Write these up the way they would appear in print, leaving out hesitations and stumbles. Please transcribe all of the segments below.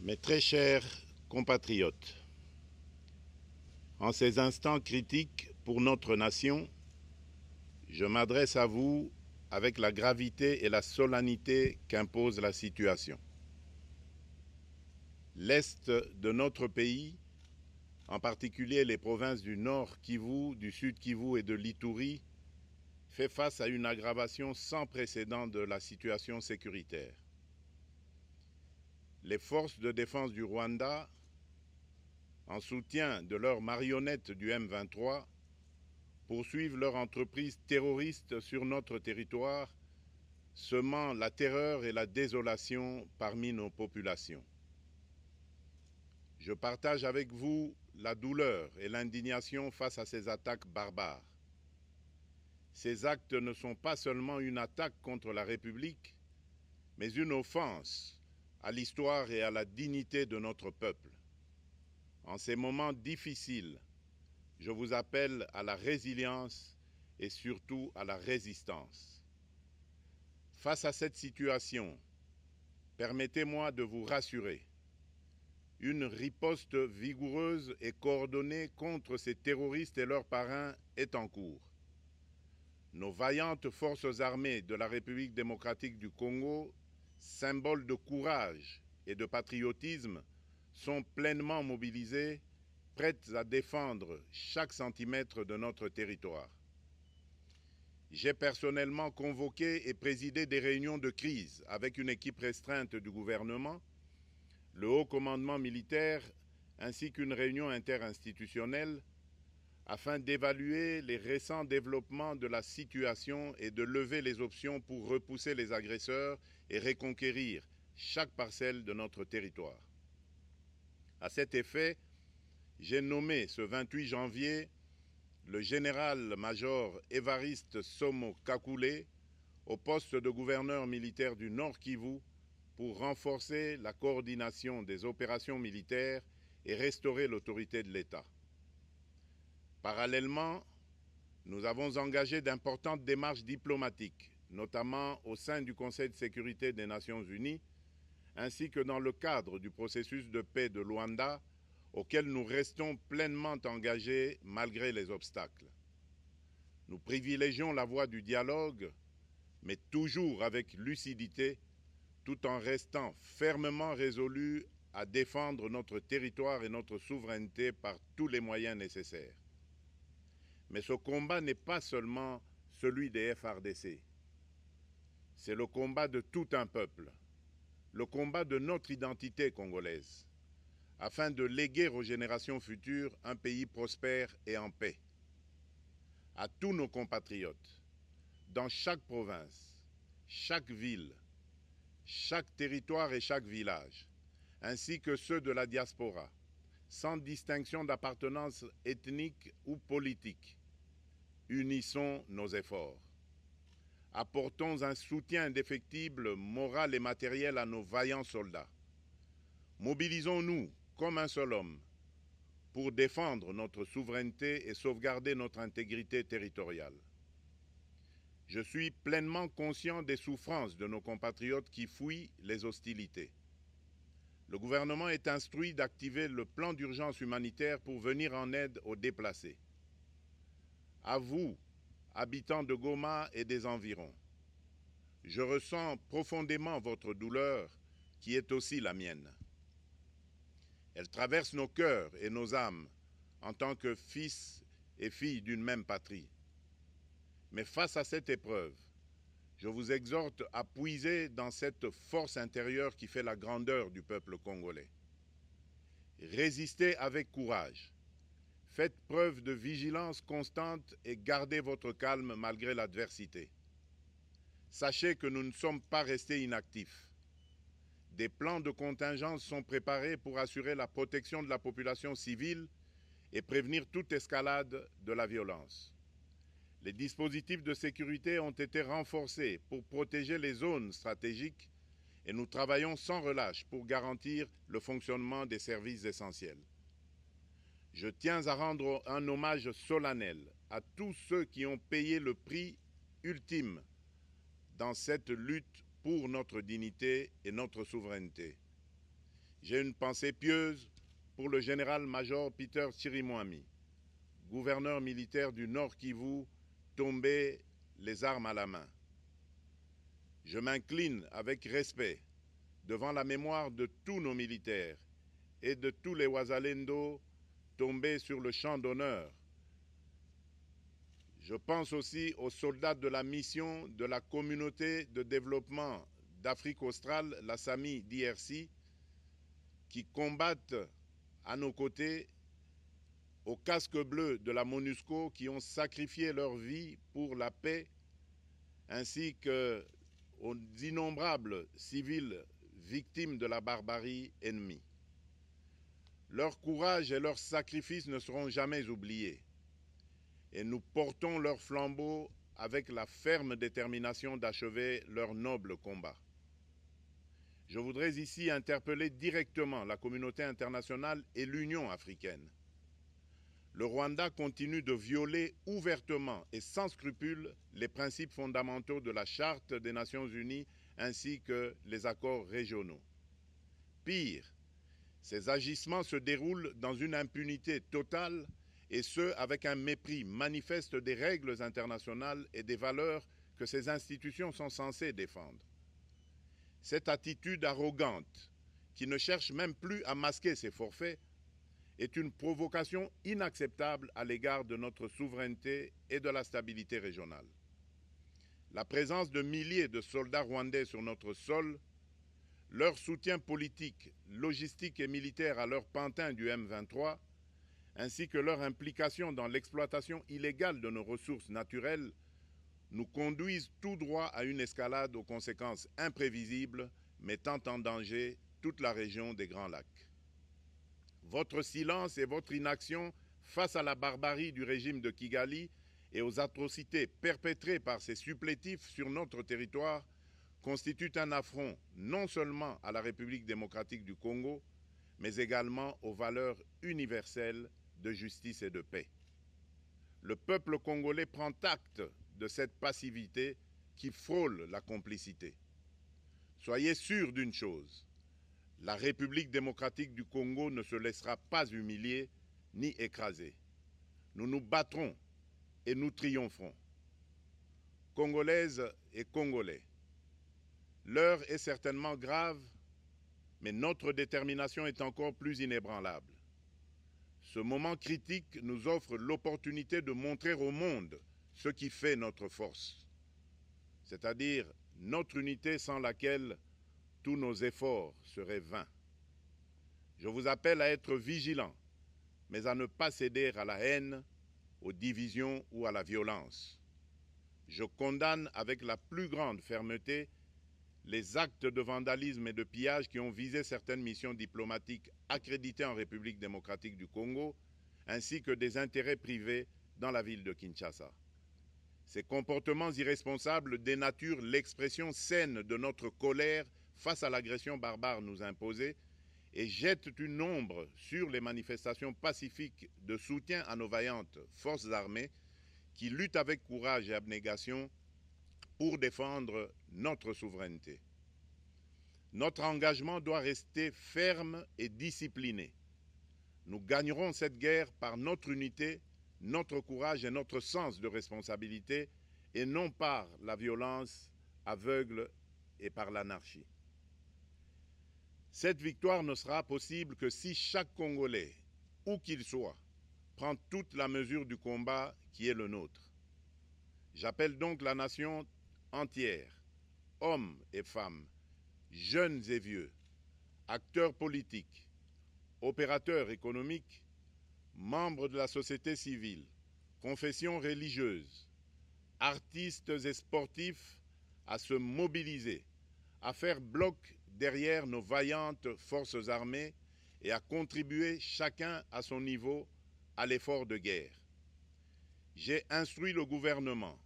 Mes très chers compatriotes, en ces instants critiques pour notre nation, je m'adresse à vous avec la gravité et la solennité qu'impose la situation. L'Est de notre pays, en particulier les provinces du Nord Kivu, du Sud Kivu et de l'Ituri, fait face à une aggravation sans précédent de la situation sécuritaire. Les forces de défense du Rwanda, en soutien de leurs marionnettes du M23, poursuivent leur entreprise terroriste sur notre territoire, semant la terreur et la désolation parmi nos populations. Je partage avec vous la douleur et l'indignation face à ces attaques barbares. Ces actes ne sont pas seulement une attaque contre la République, mais une offense à l'histoire et à la dignité de notre peuple. En ces moments difficiles, je vous appelle à la résilience et surtout à la résistance. Face à cette situation, permettez-moi de vous rassurer. Une riposte vigoureuse et coordonnée contre ces terroristes et leurs parrains est en cours. Nos vaillantes forces armées de la République démocratique du Congo, symboles de courage et de patriotisme, sont pleinement mobilisées, prêtes à défendre chaque centimètre de notre territoire. J'ai personnellement convoqué et présidé des réunions de crise avec une équipe restreinte du gouvernement, le haut commandement militaire ainsi qu'une réunion interinstitutionnelle afin d'évaluer les récents développements de la situation et de lever les options pour repousser les agresseurs et reconquérir chaque parcelle de notre territoire. À cet effet, j'ai nommé ce 28 janvier le général-major Évariste Somo Kakule au poste de gouverneur militaire du Nord Kivu pour renforcer la coordination des opérations militaires et restaurer l'autorité de l'État. Parallèlement, nous avons engagé d'importantes démarches diplomatiques, notamment au sein du Conseil de sécurité des Nations Unies, ainsi que dans le cadre du processus de paix de Luanda, auquel nous restons pleinement engagés malgré les obstacles. Nous privilégions la voie du dialogue, mais toujours avec lucidité, tout en restant fermement résolus à défendre notre territoire et notre souveraineté par tous les moyens nécessaires. Mais ce combat n'est pas seulement celui des FRDC. C'est le combat de tout un peuple, le combat de notre identité congolaise, afin de léguer aux générations futures un pays prospère et en paix. À tous nos compatriotes, dans chaque province, chaque ville, chaque territoire et chaque village, ainsi que ceux de la diaspora, sans distinction d'appartenance ethnique ou politique, unissons nos efforts. Apportons un soutien indéfectible, moral et matériel à nos vaillants soldats. Mobilisons-nous comme un seul homme pour défendre notre souveraineté et sauvegarder notre intégrité territoriale. Je suis pleinement conscient des souffrances de nos compatriotes qui fuient les hostilités. Le gouvernement est instruit d'activer le plan d'urgence humanitaire pour venir en aide aux déplacés. À vous, habitants de Goma et des environs, je ressens profondément votre douleur qui est aussi la mienne. Elle traverse nos cœurs et nos âmes en tant que fils et filles d'une même patrie. Mais face à cette épreuve, je vous exhorte à puiser dans cette force intérieure qui fait la grandeur du peuple congolais. Résistez avec courage. Faites preuve de vigilance constante et gardez votre calme malgré l'adversité. Sachez que nous ne sommes pas restés inactifs. Des plans de contingence sont préparés pour assurer la protection de la population civile et prévenir toute escalade de la violence. Les dispositifs de sécurité ont été renforcés pour protéger les zones stratégiques et nous travaillons sans relâche pour garantir le fonctionnement des services essentiels. Je tiens à rendre un hommage solennel à tous ceux qui ont payé le prix ultime dans cette lutte pour notre dignité et notre souveraineté. j'ai une pensée pieuse pour le général-major Peter Chirimwami, gouverneur militaire du Nord Kivu, tombé les armes à la main. Je m'incline avec respect devant la mémoire de tous nos militaires et de tous les Wazalendo tombés sur le champ d'honneur. Je pense aussi aux soldats de la mission de la communauté de développement d'Afrique australe, la SAMI DRC, qui combattent à nos côtés, aux casques bleus de la MONUSCO, qui ont sacrifié leur vie pour la paix, ainsi qu'aux innombrables civils victimes de la barbarie ennemie. Leur courage et leur sacrifice ne seront jamais oubliés, et nous portons leur flambeau avec la ferme détermination d'achever leur noble combat. Je voudrais ici interpeller directement la communauté internationale et l'Union africaine. Le Rwanda continue de violer ouvertement et sans scrupule les principes fondamentaux de la Charte des Nations Unies ainsi que les accords régionaux. Pire, ces agissements se déroulent dans une impunité totale et ce, avec un mépris manifeste des règles internationales et des valeurs que ces institutions sont censées défendre. Cette attitude arrogante, qui ne cherche même plus à masquer ses forfaits, est une provocation inacceptable à l'égard de notre souveraineté et de la stabilité régionale. La présence de milliers de soldats rwandais sur notre sol, leur soutien politique, logistique et militaire à leur pantin du M23, ainsi que leur implication dans l'exploitation illégale de nos ressources naturelles, nous conduisent tout droit à une escalade aux conséquences imprévisibles, mettant en danger toute la région des Grands Lacs. Votre silence et votre inaction face à la barbarie du régime de Kigali et aux atrocités perpétrées par ses supplétifs sur notre territoire constituent un affront non seulement à la République démocratique du Congo, mais également aux valeurs universelles de justice et de paix. Le peuple congolais prend acte de cette passivité qui frôle la complicité. Soyez sûrs d'une chose, la République démocratique du Congo ne se laissera pas humilier ni écraser. Nous nous battrons et nous triompherons. Congolaises et Congolais, l'heure est certainement grave, mais notre détermination est encore plus inébranlable. Ce moment critique nous offre l'opportunité de montrer au monde ce qui fait notre force, c'est-à-dire notre unité sans laquelle tous nos efforts seraient vains. Je vous appelle à être vigilants, mais à ne pas céder à la haine, aux divisions ou à la violence. Je condamne avec la plus grande fermeté les actes de vandalisme et de pillage qui ont visé certaines missions diplomatiques accréditées en République démocratique du Congo, ainsi que des intérêts privés dans la ville de Kinshasa. Ces comportements irresponsables dénaturent l'expression saine de notre colère face à l'agression barbare nous imposée et jettent une ombre sur les manifestations pacifiques de soutien à nos vaillantes forces armées qui luttent avec courage et abnégation pour défendre notre souveraineté. Notre engagement doit rester ferme et discipliné. Nous gagnerons cette guerre par notre unité, notre courage et notre sens de responsabilité, et non par la violence aveugle et par l'anarchie. Cette victoire ne sera possible que si chaque Congolais, où qu'il soit, prend toute la mesure du combat qui est le nôtre. J'appelle donc la nation entière, hommes et femmes, jeunes et vieux, acteurs politiques, opérateurs économiques, membres de la société civile, confessions religieuses, artistes et sportifs à se mobiliser, à faire bloc derrière nos vaillantes forces armées et à contribuer chacun à son niveau à l'effort de guerre. J'ai instruit le gouvernement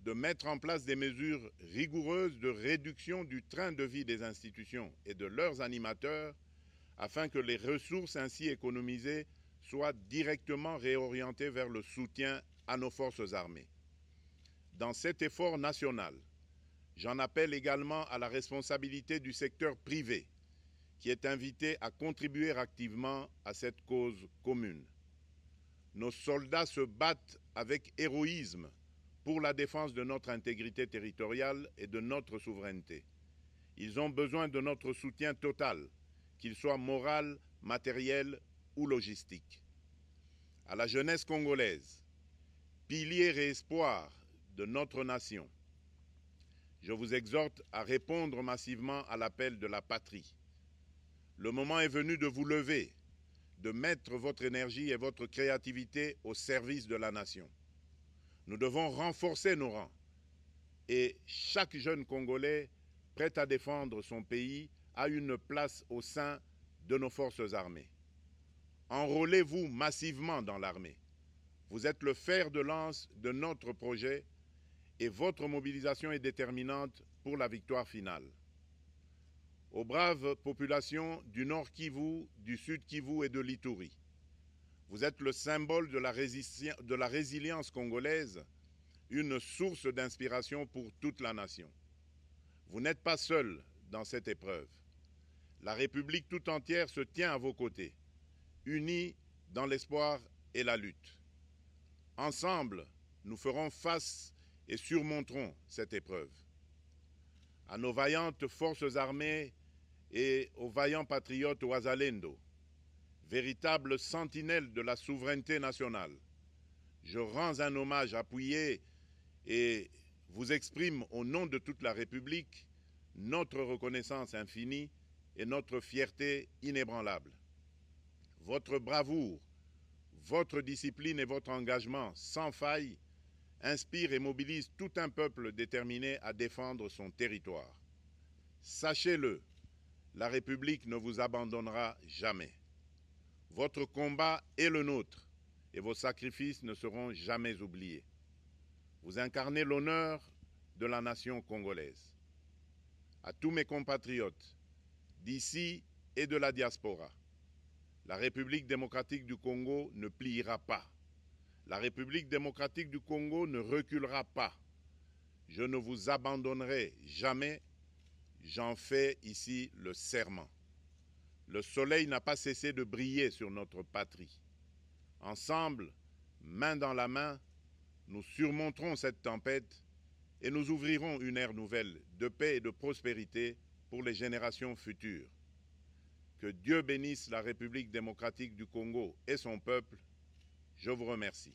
de mettre en place des mesures rigoureuses de réduction du train de vie des institutions et de leurs animateurs afin que les ressources ainsi économisées soient directement réorientées vers le soutien à nos forces armées. Dans cet effort national, j'en appelle également à la responsabilité du secteur privé qui est invité à contribuer activement à cette cause commune. Nos soldats se battent avec héroïsme pour la défense de notre intégrité territoriale et de notre souveraineté. Ils ont besoin de notre soutien total, qu'il soit moral, matériel ou logistique. À la jeunesse congolaise, pilier et espoir de notre nation, je vous exhorte à répondre massivement à l'appel de la patrie. Le moment est venu de vous lever, de mettre votre énergie et votre créativité au service de la nation. Nous devons renforcer nos rangs et chaque jeune Congolais prêt à défendre son pays a une place au sein de nos forces armées. Enrôlez-vous massivement dans l'armée. Vous êtes le fer de lance de notre projet et votre mobilisation est déterminante pour la victoire finale. Aux braves populations du Nord Kivu, du Sud Kivu et de l'Ituri, vous êtes le symbole de la résilience congolaise, une source d'inspiration pour toute la nation. Vous n'êtes pas seuls dans cette épreuve. La République tout entière se tient à vos côtés, unis dans l'espoir et la lutte. Ensemble, nous ferons face et surmonterons cette épreuve. À nos vaillantes forces armées et aux vaillants patriotes Wazalendo, véritables sentinelles de la souveraineté nationale, je rends un hommage appuyé et vous exprime au nom de toute la République notre reconnaissance infinie et notre fierté inébranlable. Votre bravoure, votre discipline et votre engagement sans faille inspirent et mobilisent tout un peuple déterminé à défendre son territoire. Sachez-le, la République ne vous abandonnera jamais. Votre combat est le nôtre et vos sacrifices ne seront jamais oubliés. Vous incarnez l'honneur de la nation congolaise. À tous mes compatriotes d'ici et de la diaspora, la République démocratique du Congo ne pliera pas. La République démocratique du Congo ne reculera pas. Je ne vous abandonnerai jamais. J'en fais ici le serment. Le soleil n'a pas cessé de briller sur notre patrie. Ensemble, main dans la main, nous surmonterons cette tempête et nous ouvrirons une ère nouvelle de paix et de prospérité pour les générations futures. Que Dieu bénisse la République démocratique du Congo et son peuple. Je vous remercie.